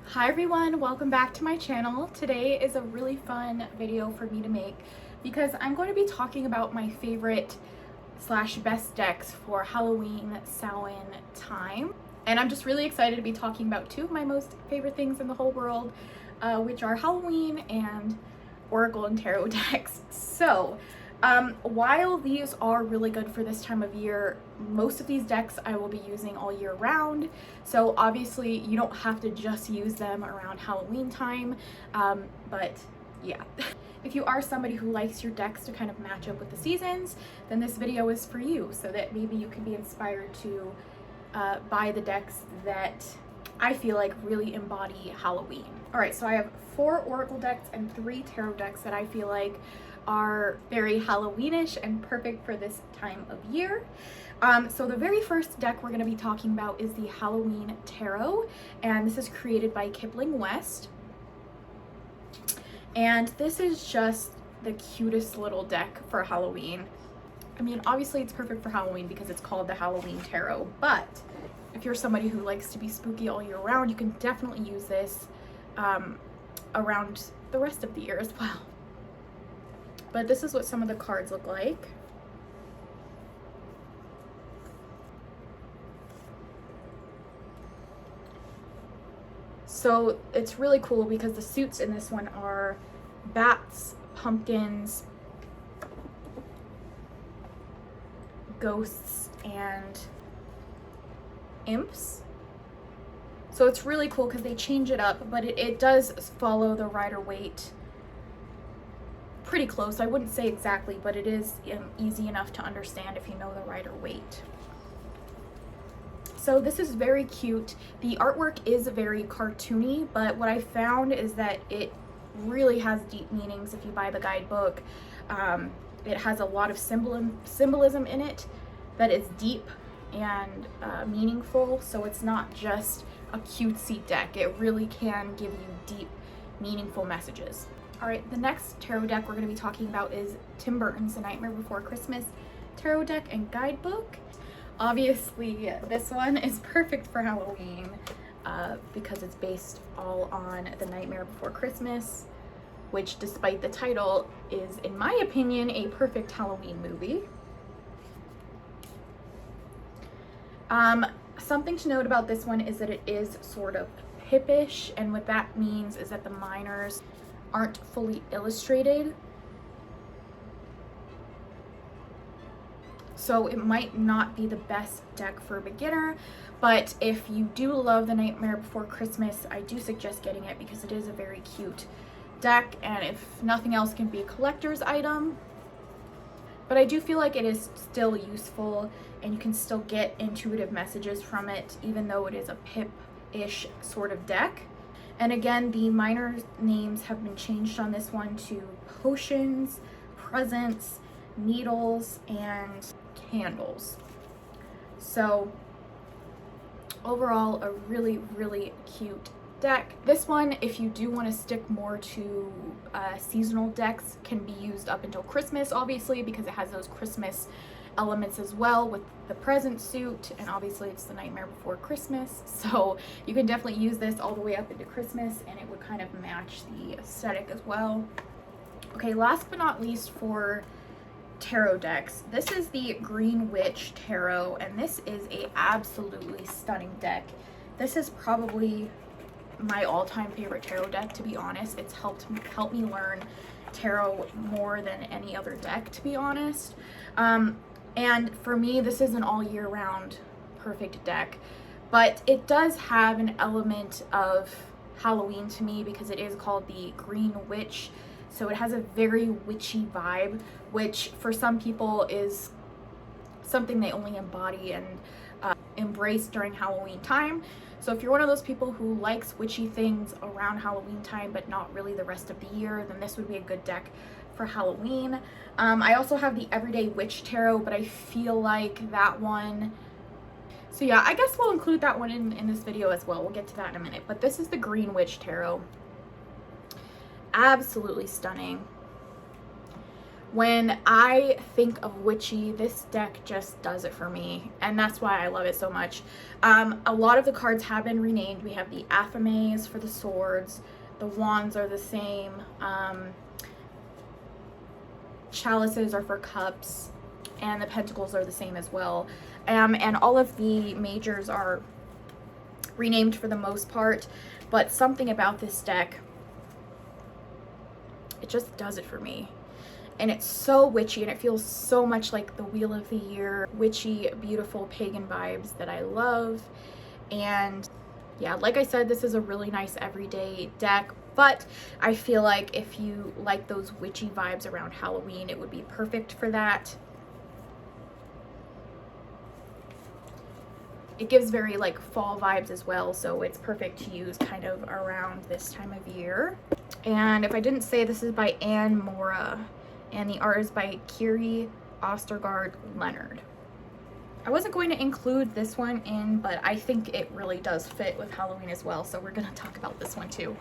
Hi everyone, welcome back to my channel. Today is a really fun video for me to make because I'm going to be talking about my favorite slash best decks for Halloween Samhain time. And I'm just really excited to be talking about two of my most favorite things in the whole world, which are Halloween and Oracle and Tarot decks. So, while these are really good for this time of year, most of these decks I will be using all year round. So obviously you don't have to just use them around Halloween time, but yeah. If you are somebody who likes your decks to kind of match up with the seasons, then this video is for you, so that maybe you can be inspired to buy the decks that I feel like really embody Halloween. All right, so I have 4 Oracle decks and 3 Tarot decks that I feel like are very Halloweenish and perfect for this time of year. So the very first deck we're going to be talking about is the Halloween Tarot, and this is created by Kipling West. And this is just the cutest little deck for Halloween. I mean, obviously it's perfect for Halloween because it's called the Halloween Tarot, but if you're somebody who likes to be spooky all year round, you can definitely use this around the rest of the year as well. But this is what some of the cards look like. So it's really cool because the suits in this one are bats, pumpkins, ghosts, and imps. So it's really cool because they change it up, but it does follow the Rider-Waite pretty close. I wouldn't say exactly, but it is easy enough to understand if you know the Rider-Waite. So this is very cute. The artwork is very cartoony, but what I found is that it really has deep meanings if you buy the guidebook. It has a lot of symbolism in it that is deep and meaningful, so it's not just a cutesy deck. It really can give you deep, meaningful messages. All right, the next tarot deck we're going to be talking about is Tim Burton's The Nightmare Before Christmas tarot deck and guidebook. Obviously, this one is perfect for Halloween because it's based all on The Nightmare Before Christmas, which, despite the title, is, in my opinion, a perfect Halloween movie. Something to note about this one is that it is sort of Pippish, and what that means is that the minors aren't fully illustrated. So it might not be the best deck for a beginner, but if you do love The Nightmare Before Christmas, I do suggest getting it because it is a very cute deck, and if nothing else, can be a collector's item. But I do feel like it is still useful and you can still get intuitive messages from it, even though it is a Pip-ish sort of deck. And again, the minor names have been changed on this one to potions, presents, needles, and candles. So overall, a really, really cute deck. This one, if you do want to stick more to seasonal decks, can be used up until Christmas, obviously, because it has those Christmas elements as well with the present suit, and obviously it's The Nightmare Before Christmas, so you can definitely use this all the way up into Christmas and it would kind of match the aesthetic as well. Okay, last but not least for tarot decks, this is the Green Witch Tarot, and this is a absolutely stunning deck. This is probably my all-time favorite tarot deck, to be honest. It's helped me learn tarot more than any other deck, to be honest. And for me, this is an all year round perfect deck, but it does have an element of Halloween to me because it is called the Green Witch. So it has a very witchy vibe, which for some people is something they only embody and embrace during Halloween time. So if you're one of those people who likes witchy things around Halloween time but not really the rest of the year, then this would be a good deck for Halloween. I also have the Everyday Witch Tarot, but I feel like that one, so yeah, I guess we'll include that one in this video as well. We'll get to that in a minute. But this is the Green Witch Tarot. Absolutely stunning. When I think of witchy, this deck just does it for me, and that's why I love it so much. A lot of the cards have been renamed. We have the Athames for the swords, the wands are the same, chalices are for cups, and the pentacles are the same as well. And all of the majors are renamed for the most part, but something about this deck, it just does it for me. And it's so witchy, and it feels so much like the Wheel of the Year, witchy, beautiful pagan vibes that I love. And yeah, like I said, this is a really nice everyday deck, but I feel like if you like those witchy vibes around Halloween, it would be perfect for that. It gives very like fall vibes as well, so it's perfect to use kind of around this time of year. And if I didn't say, this is by Anne Mora, and the art is by Kiri Ostergaard Leonard. I wasn't going to include this one in, but I think it really does fit with Halloween as well, so we're going to talk about this one too.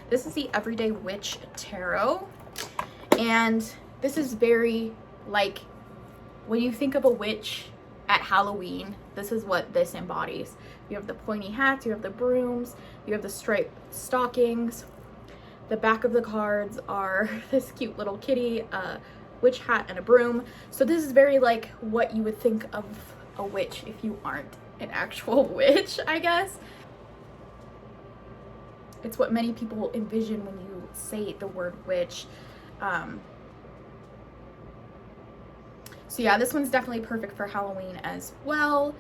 This is the Everyday Witch Tarot, and this is very like, when you think of a witch at Halloween, this is what this embodies. You have the pointy hats, you have the brooms, you have the striped stockings. The back of the cards are this cute little kitty, a witch hat, and a broom. So this is very like what you would think of a witch if you aren't an actual witch, I guess. It's what many people envision when you say the word witch. So yeah, this one's definitely perfect for Halloween as well.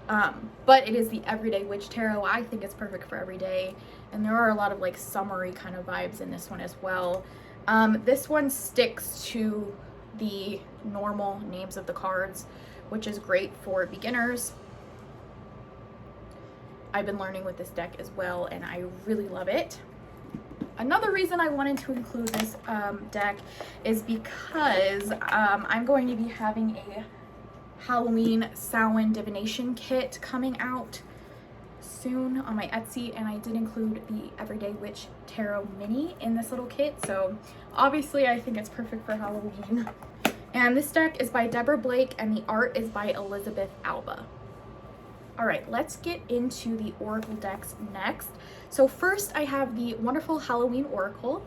But it is the Everyday Witch Tarot. I think it's perfect for every day. And there are a lot of like summery kind of vibes in this one as well. This one sticks to the normal names of the cards, which is great for beginners. I've been learning with this deck as well, and I really love it. Another reason I wanted to include this deck is because I'm going to be having a Halloween Samhain divination kit coming out soon on my Etsy, and I did include the Everyday Witch Tarot mini in this little kit, so obviously I think it's perfect for Halloween. And this deck is by Deborah Blake, and the art is by Elizabeth Alba. All right, let's get into the Oracle decks next. So first I have the wonderful Halloween Oracle.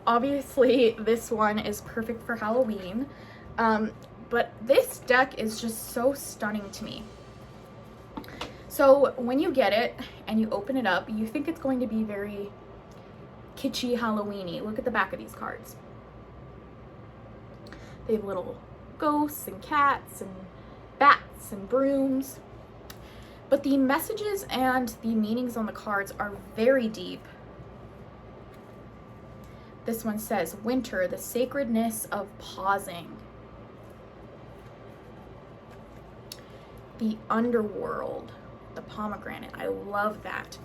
Obviously this one is perfect for Halloween, but this deck is just so stunning to me. So when you get it and you open it up, you think it's going to be very kitschy, Halloween-y. Look at the back of these cards. They have little ghosts and cats and bats and brooms. But the messages and the meanings on the cards are very deep. This one says, winter, the sacredness of pausing. The underworld, the pomegranate. I love that.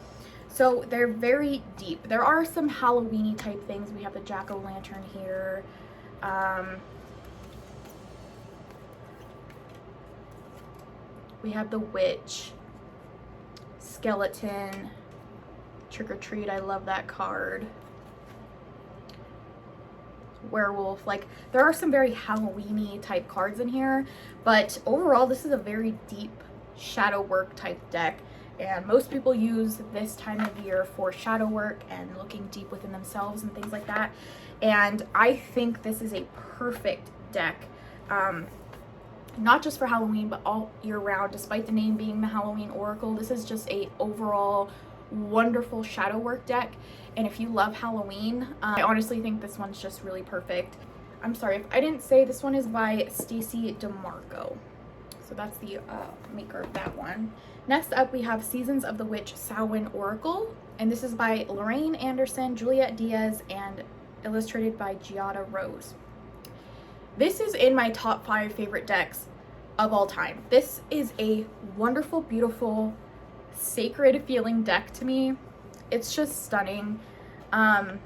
So they're very deep. There are some Halloween-y type things. We have the jack-o'-lantern here. We have the witch, skeleton, trick or treat. I love that card. Werewolf. Like, there are some very Halloween-y type cards in here, but overall this is a very deep shadow work type deck, and most people use this time of year for shadow work and looking deep within themselves and things like that. And I think this is a perfect deck, not just for Halloween, but all year round. Despite the name being the Halloween Oracle, this is just a overall wonderful shadow work deck. And if you love Halloween, I honestly think this one's just really perfect. I'm sorry if I didn't say, this one is by Stacey DeMarco. So that's the maker of that one. Next up, we have Seasons of the Witch Samhain Oracle, and this is by Lorraine Anderson, Juliet Diaz, and illustrated by Giada Rose. This is in my top 5 favorite decks of all time. This is a wonderful, beautiful, sacred feeling deck to me. It's just stunning. So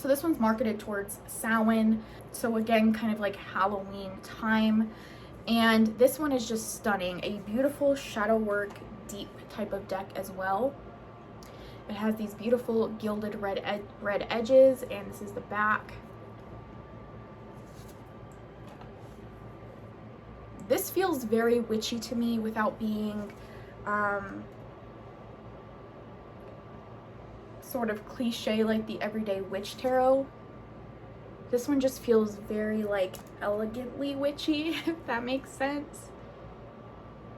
this one's marketed towards Samhain, so again, kind of like Halloween time. And this one is just stunning. A beautiful shadow work, deep type of deck as well. It has these beautiful gilded red edges, and this is the back. This feels very witchy to me without being sort of cliche like the Everyday Witch Tarot. This one just feels very like elegantly witchy, if that makes sense,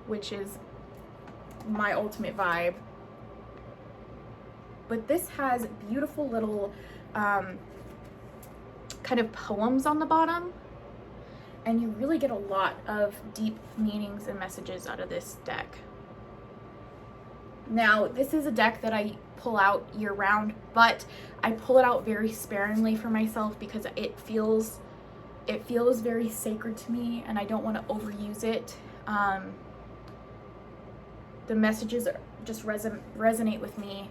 which is my ultimate vibe. But this has beautiful little kind of poems on the bottom, and you really get a lot of deep meanings and messages out of this deck. Now, this is a deck that I pull out year round, but I pull it out very sparingly for myself because it feels very sacred to me, and I don't want to overuse it. The messages just resonate with me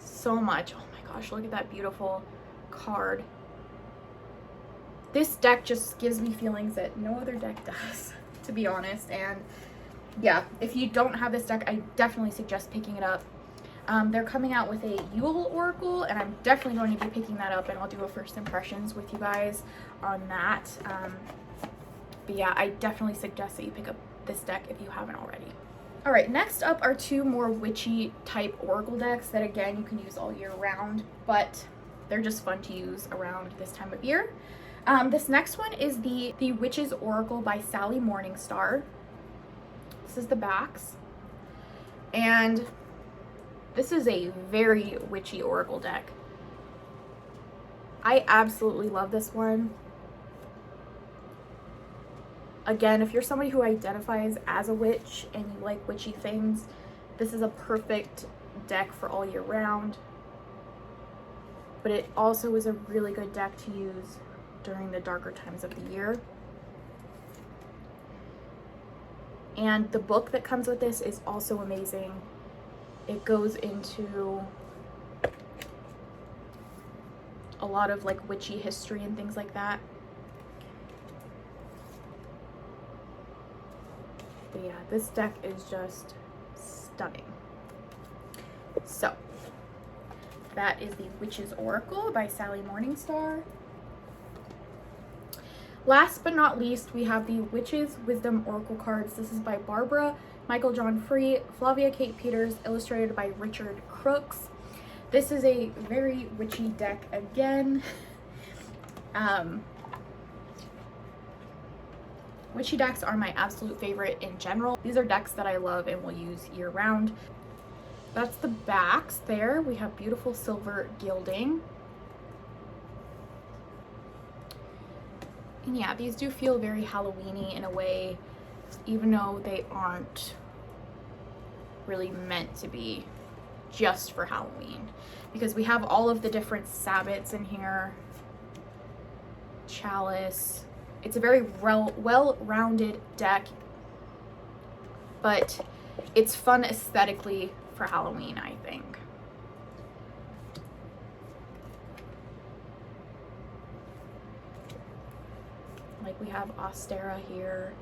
so much. Oh my gosh, look at that beautiful card. This deck just gives me feelings that no other deck does, to be honest. And yeah, if you don't have this deck, I definitely suggest picking it up. They're coming out with a Yule Oracle, and I'm definitely going to be picking that up, and I'll do a first impressions with you guys on that. But yeah, I definitely suggest that you pick up this deck if you haven't already. All right, next up are two more witchy type oracle decks that, again, you can use all year round, but they're just fun to use around this time of year. This next one is the Witch's Oracle by Sally Morningstar. This is the backs, and this is a very witchy oracle deck. I absolutely love this one. Again, if you're somebody who identifies as a witch and you like witchy things, this is a perfect deck for all year round. But it also is a really good deck to use during the darker times of the year. And the book that comes with this is also amazing. It goes into a lot of like witchy history and things like that. But yeah, this deck is just stunning. So that is the Witch's Oracle by Sally Morningstar. Last but not least, we have the Witch's Wisdom Oracle cards. This is by Barbara Michael John Free, Flavia Kate Peters, illustrated by Richard Crooks. This is a very witchy deck again. Witchy decks are my absolute favorite in general. These are decks that I love and will use year round. That's the backs there. We have beautiful silver gilding. And yeah, these do feel very Halloween-y in a way, even though they aren't really meant to be just for Halloween, because we have all of the different sabbats in here. Chalice. It's a very well-rounded deck, but it's fun aesthetically for Halloween, I think. Like, we have Ostera here,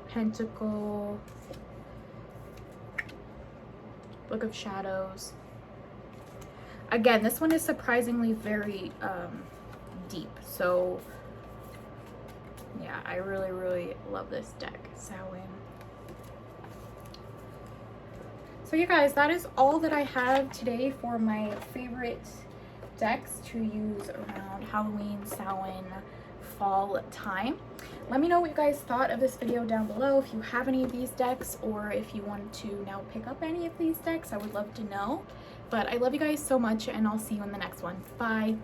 Pentacle, Book of Shadows. Again, this one is surprisingly very deep, so yeah, I really love this deck. Samhain. So you guys, that is all that I have today for my favorite decks to use around Halloween, Samhain, fall time. Let me know what you guys thought of this video down below. If you have any of these decks, or if you want to now pick up any of these decks, I would love to know. But I love you guys so much, and I'll see you in the next one. Bye.